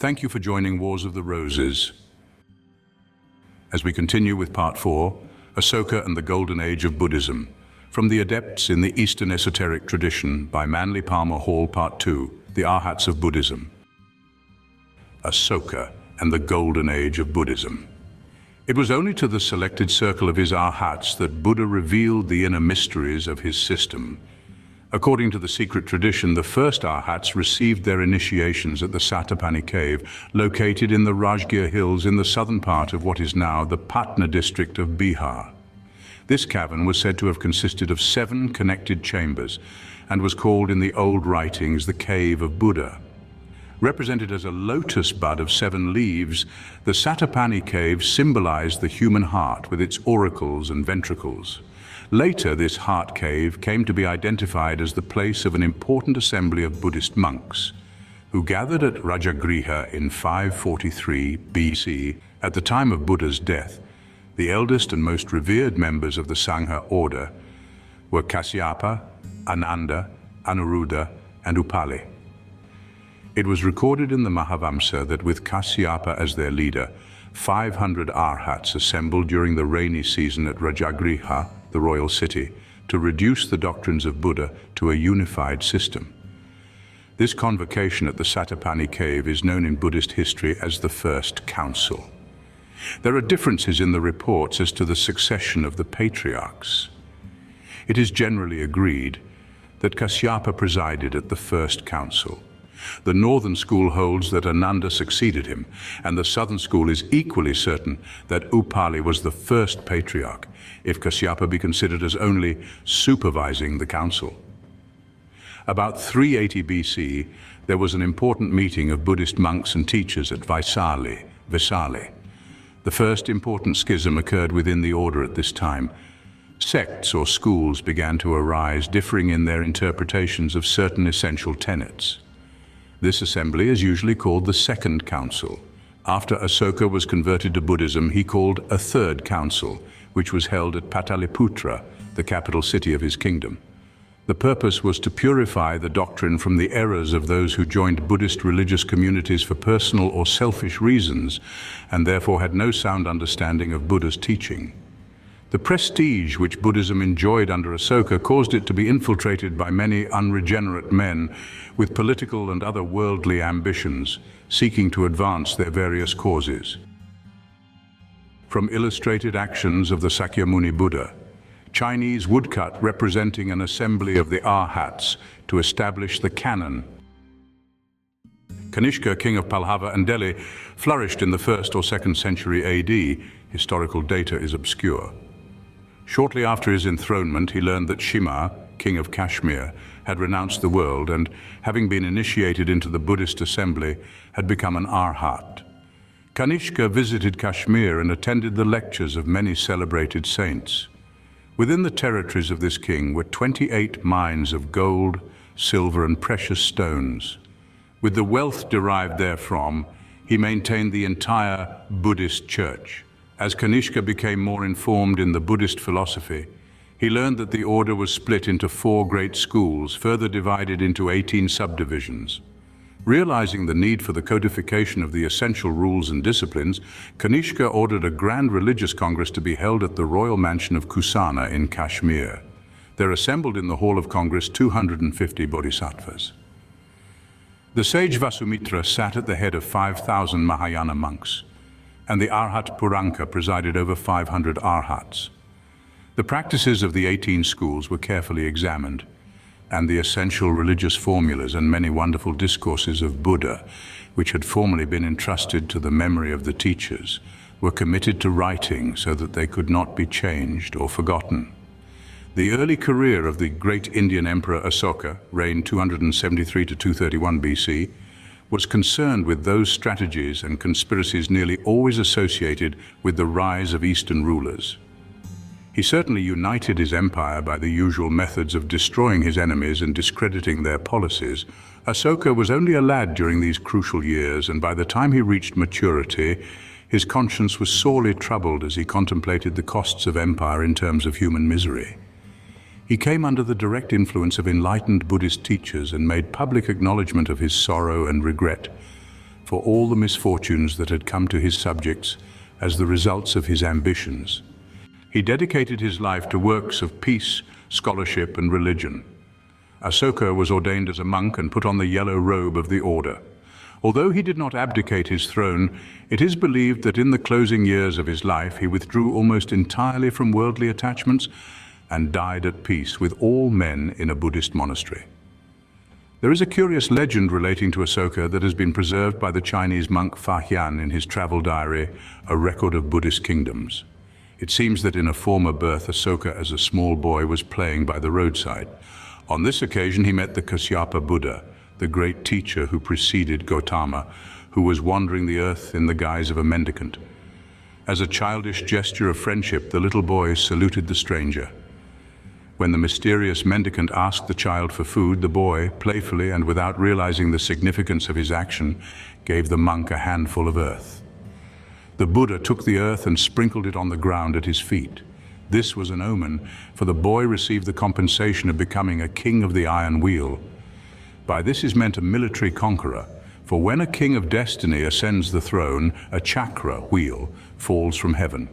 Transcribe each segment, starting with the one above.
Thank you for joining Wars of the Roses. As we continue with Part 4, Asoka and the Golden Age of Buddhism, from the Adepts in the Eastern Esoteric Tradition by Manly Palmer Hall, Part 2, the Arhats of Buddhism. Asoka and the Golden Age of Buddhism. It was only to the selected circle of his Arhats that Buddha revealed the inner mysteries of his system. According to the secret tradition, the first Arhats received their initiations at the Sattapanni Cave, located in the Rajgir hills in the southern part of what is now the Patna district of Bihar. This cavern was said to have consisted of 7 connected chambers and was called in the old writings the Cave of Buddha. Represented as a lotus bud of 7 leaves, the Sattapanni Cave symbolized the human heart with its auricles and ventricles. Later, this heart cave came to be identified as the place of an important assembly of Buddhist monks, who gathered at Rajgir in 543 BC. At the time of Buddha's death, the eldest and most revered members of the Sangha order were Kasyapa, Ananda, Anuruddha, and Upali. It was recorded in the Mahavamsa that with Kasyapa as their leader, 500 Arhats assembled during the rainy season at Rajgir, the royal city, to reduce the doctrines of Buddha to a unified system. This convocation at the Sattapanni Cave is known in Buddhist history as the First Council. There are differences in the reports as to the succession of the patriarchs. It is generally agreed that Kasyapa presided at the First Council. The northern school holds that Ananda succeeded him, and the southern school is equally certain that Upali was the first patriarch, if Kasyapa be considered as only supervising the council. About 380 BC, there was an important meeting of Buddhist monks and teachers at Vaisali. The first important schism occurred within the order at this time. Sects or schools began to arise, differing in their interpretations of certain essential tenets. This assembly is usually called the Second Council. After Asoka was converted to Buddhism, he called a Third Council, which was held at Pataliputra, the capital city of his kingdom. The purpose was to purify the doctrine from the errors of those who joined Buddhist religious communities for personal or selfish reasons, and therefore had no sound understanding of Buddha's teaching. The prestige which Buddhism enjoyed under Asoka caused it to be infiltrated by many unregenerate men with political and other worldly ambitions, seeking to advance their various causes. From illustrated actions of the Sakyamuni Buddha, Chinese woodcut representing an assembly of the Arhats to establish the canon. Kanishka, king of Pallava and Delhi, flourished in the 1st or 2nd century AD. Historical data is obscure. Shortly after his enthronement, he learned that Shima, king of Kashmir, had renounced the world and, having been initiated into the Buddhist assembly, had become an Arhat. Kanishka visited Kashmir and attended the lectures of many celebrated saints. Within the territories of this king were 28 mines of gold, silver, and precious stones. With the wealth derived therefrom, he maintained the entire Buddhist church. As Kanishka became more informed in the Buddhist philosophy, he learned that the order was split into 4 great schools, further divided into 18 subdivisions. Realizing the need for the codification of the essential rules and disciplines, Kanishka ordered a grand religious congress to be held at the royal mansion of Kusana in Kashmir. There assembled in the hall of Congress 250 bodhisattvas. The sage Vasumitra sat at the head of 5,000 Mahayana monks, and the Arhat Puranka presided over 500 Arhats. The practices of the 18 schools were carefully examined, and the essential religious formulas and many wonderful discourses of Buddha, which had formerly been entrusted to the memory of the teachers, were committed to writing so that they could not be changed or forgotten. The early career of the great Indian Emperor Asoka, reigned 273 to 231 BC, was concerned with those strategies and conspiracies nearly always associated with the rise of Eastern rulers. He certainly united his empire by the usual methods of destroying his enemies and discrediting their policies. Asoka was only a lad during these crucial years, and by the time he reached maturity, his conscience was sorely troubled as he contemplated the costs of empire in terms of human misery. He came under the direct influence of enlightened Buddhist teachers and made public acknowledgement of his sorrow and regret. for all the misfortunes that had come to his subjects as the results of his ambitions. He dedicated his life to works of peace, scholarship, and religion. Asoka was ordained as a monk and put on the yellow robe of the order. Although he did not abdicate his throne, it is believed that in the closing years of his life he withdrew almost entirely from worldly attachments and died at peace with all men in a Buddhist monastery. There is a curious legend relating to Asoka that has been preserved by the Chinese monk Fa Hian in his travel diary, A Record of Buddhist Kingdoms. It seems that in a former birth, Asoka as a small boy was playing by the roadside. On this occasion he met the Kasyapa Buddha, the great teacher who preceded Gautama, who was wandering the earth in the guise of a mendicant. As a childish gesture of friendship, the little boy saluted the stranger. When the mysterious mendicant asked the child for food, the boy, playfully and without realizing the significance of his action, gave the monk a handful of earth. The Buddha took the earth and sprinkled it on the ground at his feet. This was an omen, for the boy received the compensation of becoming a king of the iron wheel. By this is meant a military conqueror, for when a king of destiny ascends the throne, a chakra, wheel, falls from heaven,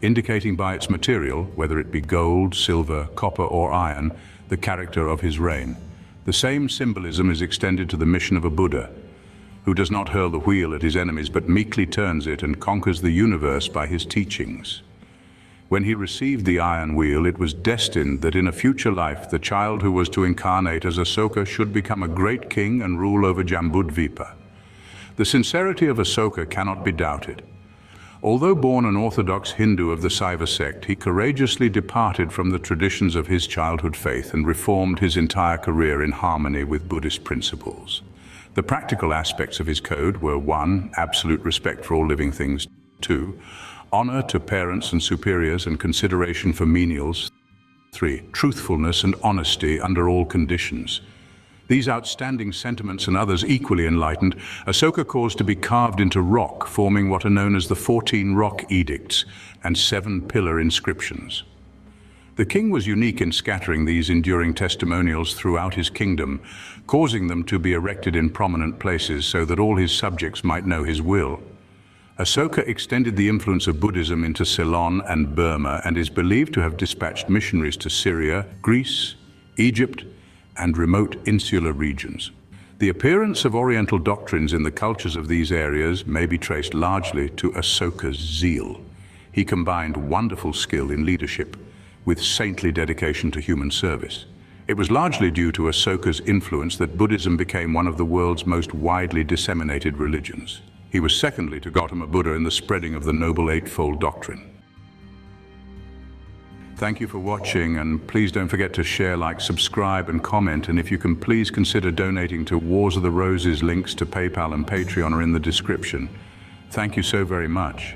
indicating by its material, whether it be gold, silver, copper, or iron, the character of his reign. The same symbolism is extended to the mission of a Buddha, who does not hurl the wheel at his enemies, but meekly turns it and conquers the universe by his teachings. When he received the iron wheel, it was destined that in a future life, the child who was to incarnate as Asoka should become a great king and rule over Jambudvipa. The sincerity of Asoka cannot be doubted. Although born an orthodox Hindu of the Saiva sect, he courageously departed from the traditions of his childhood faith and reformed his entire career in harmony with Buddhist principles. The practical aspects of his code were 1. Absolute respect for all living things. 2. Honor to parents and superiors and consideration for menials. 3. Truthfulness and honesty under all conditions. These outstanding sentiments and others equally enlightened, Asoka caused to be carved into rock, forming what are known as the 14 rock edicts and 7 pillar inscriptions. The king was unique in scattering these enduring testimonials throughout his kingdom, causing them to be erected in prominent places so that all his subjects might know his will. Asoka extended the influence of Buddhism into Ceylon and Burma and is believed to have dispatched missionaries to Syria, Greece, Egypt, and remote insular regions. The appearance of Oriental doctrines in the cultures of these areas may be traced largely to Asoka's zeal. He combined wonderful skill in leadership with saintly dedication to human service. It was largely due to Asoka's influence that Buddhism became one of the world's most widely disseminated religions. He was secondly to Gautama Buddha in the spreading of the Noble Eightfold Doctrine. Thank you for watching, and please don't forget to share, like, subscribe, and comment. And if you can, please consider donating to Wars of the Roses. Links to PayPal and Patreon are in the description. Thank you so very much.